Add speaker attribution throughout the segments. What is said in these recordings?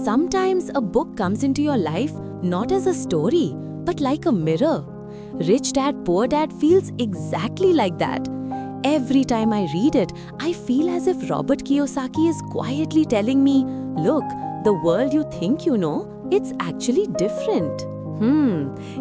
Speaker 1: Sometimes a book comes into your life not as a story, but like a mirror. Rich Dad, Poor Dad feels exactly like that. Every time I read it, I feel as if Robert Kiyosaki is quietly telling me, look, the world you think you know, it's actually different.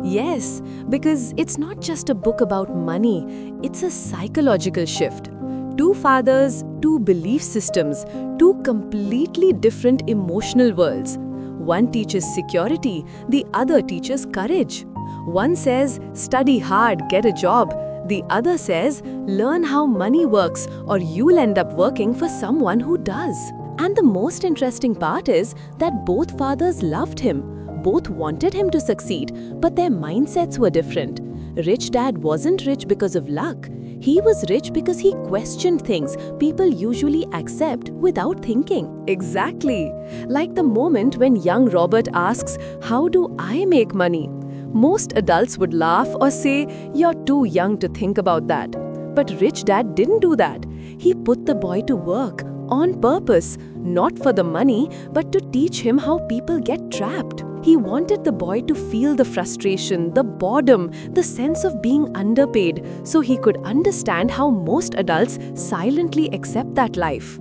Speaker 1: Yes, because it's not just a book about money, it's a psychological shift. Two fathers, two belief systems, two completely different emotional worlds. One teaches security, the other teaches courage. One says, study hard, get a job. The other says, learn how money works or you'll end up working for someone who does. And the most interesting part is that both fathers loved him. Both wanted him to succeed, but their mindsets were different. Rich Dad wasn't rich because of luck. He was rich because he questioned things people usually accept without thinking. Exactly. Like the moment when young Robert asks, how do I make money? Most adults would laugh or say, you're too young to think about that. But Rich Dad didn't do that. He put the boy to work on purpose, not for the money, but to teach him how people get trapped. He wanted the boy to feel the frustration, the boredom, the sense of being underpaid, so he could understand how most adults silently accept that life.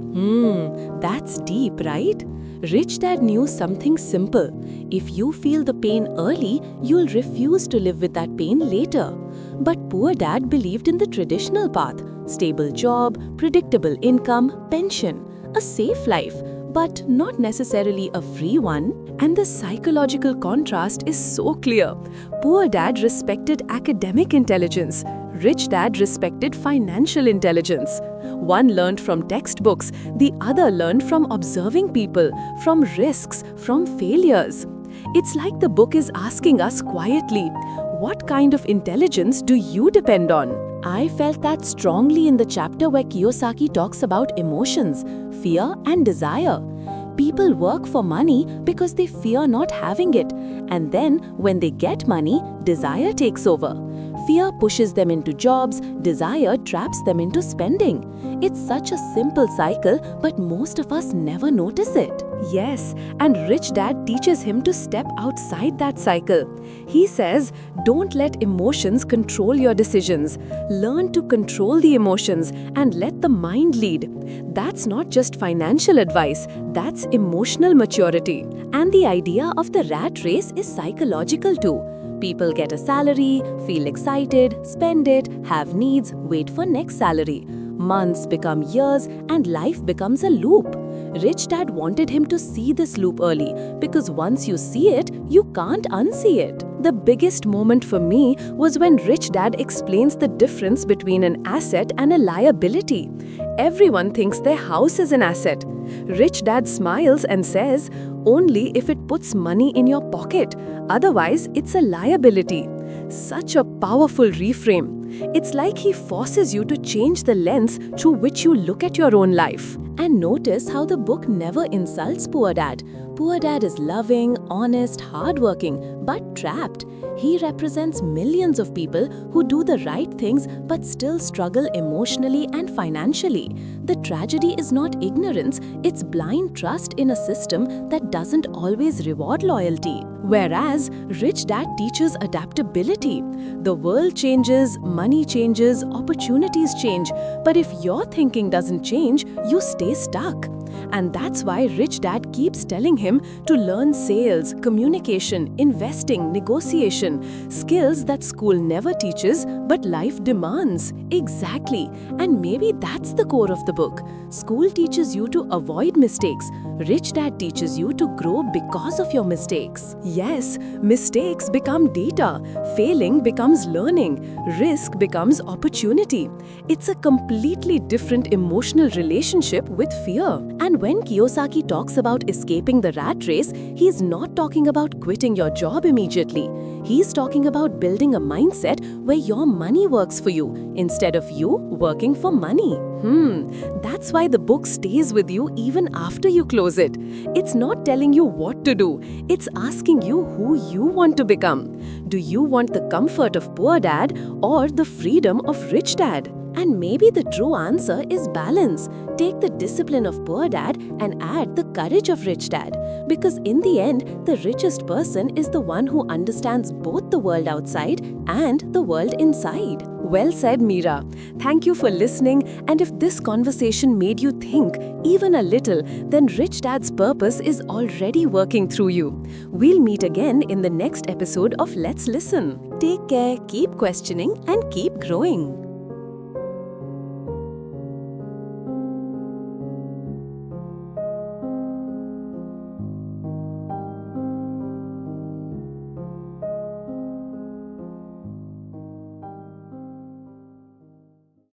Speaker 1: That's deep, right? Rich Dad knew something simple. If you feel the pain early, you'll refuse to live with that pain later. But Poor Dad believed in the traditional path: stable job, predictable income, pension, a safe life, but not necessarily a free one. And the psychological contrast is so clear. Poor Dad respected academic intelligence. Rich Dad respected financial intelligence. One learned from textbooks, the other learned from observing people, from risks, from failures. It's like the book is asking us quietly, what kind of intelligence do you depend on? I felt that strongly in the chapter where Kiyosaki talks about emotions, fear and desire. People work for money because they fear not having it, and then when they get money, desire takes over. Fear pushes them into jobs, desire traps them into spending. It's such a simple cycle, but most of us never notice it. Yes, and Rich Dad teaches him to step outside that cycle. He says, don't let emotions control your decisions. Learn to control the emotions and let the mind lead. That's not just financial advice, that's emotional maturity. And the idea of the rat race is psychological too. People get a salary, feel excited, spend it, have needs, wait for next salary. Months become years and life becomes a loop. Rich Dad wanted him to see this loop early because once you see it, you can't unsee it. The biggest moment for me was when Rich Dad explains the difference between an asset and a liability. Everyone thinks their house is an asset. Rich Dad smiles and says, only if it puts money in your pocket. Otherwise, it's a liability. Such a powerful reframe. It's like he forces you to change the lens through which you look at your own life. And notice how the book never insults Poor Dad. Poor Dad is loving, honest, hardworking, but trapped. He represents millions of people who do the right things but still struggle emotionally and financially. The tragedy is not ignorance, it's blind trust in a system that doesn't always reward loyalty. Whereas Rich Dad teaches adaptability. The world changes, money changes, opportunities change, but if your thinking doesn't change, you stay stuck. And that's why Rich Dad keeps telling him to learn sales, communication, investing, negotiation, skills that school never teaches but life demands. Exactly. And maybe that's the core of the book. School teaches you to avoid mistakes. Rich Dad teaches you to grow because of your mistakes. Yes, mistakes become data. Failing becomes learning. Risk becomes opportunity. It's a completely different emotional relationship with fear. And when Kiyosaki talks about escaping the rat race, he's not talking about quitting your job immediately. He's talking about building a mindset where your money works for you instead of you working for money. That's why the book stays with you even after you close it. It's not telling you what to do. It's asking you who you want to become. Do you want the comfort of Poor Dad or the freedom of Rich Dad? And maybe the true answer is balance. Take the discipline of poor dad and add the courage of rich dad. Because in the end, the richest person is the one who understands both the world outside and the world inside. Well said, Meera. Thank you for listening. And if this conversation made you think even a little, then Rich Dad's purpose is already working through you. We'll meet again in the next episode of Let's Listen. Take care, keep questioning, and keep growing.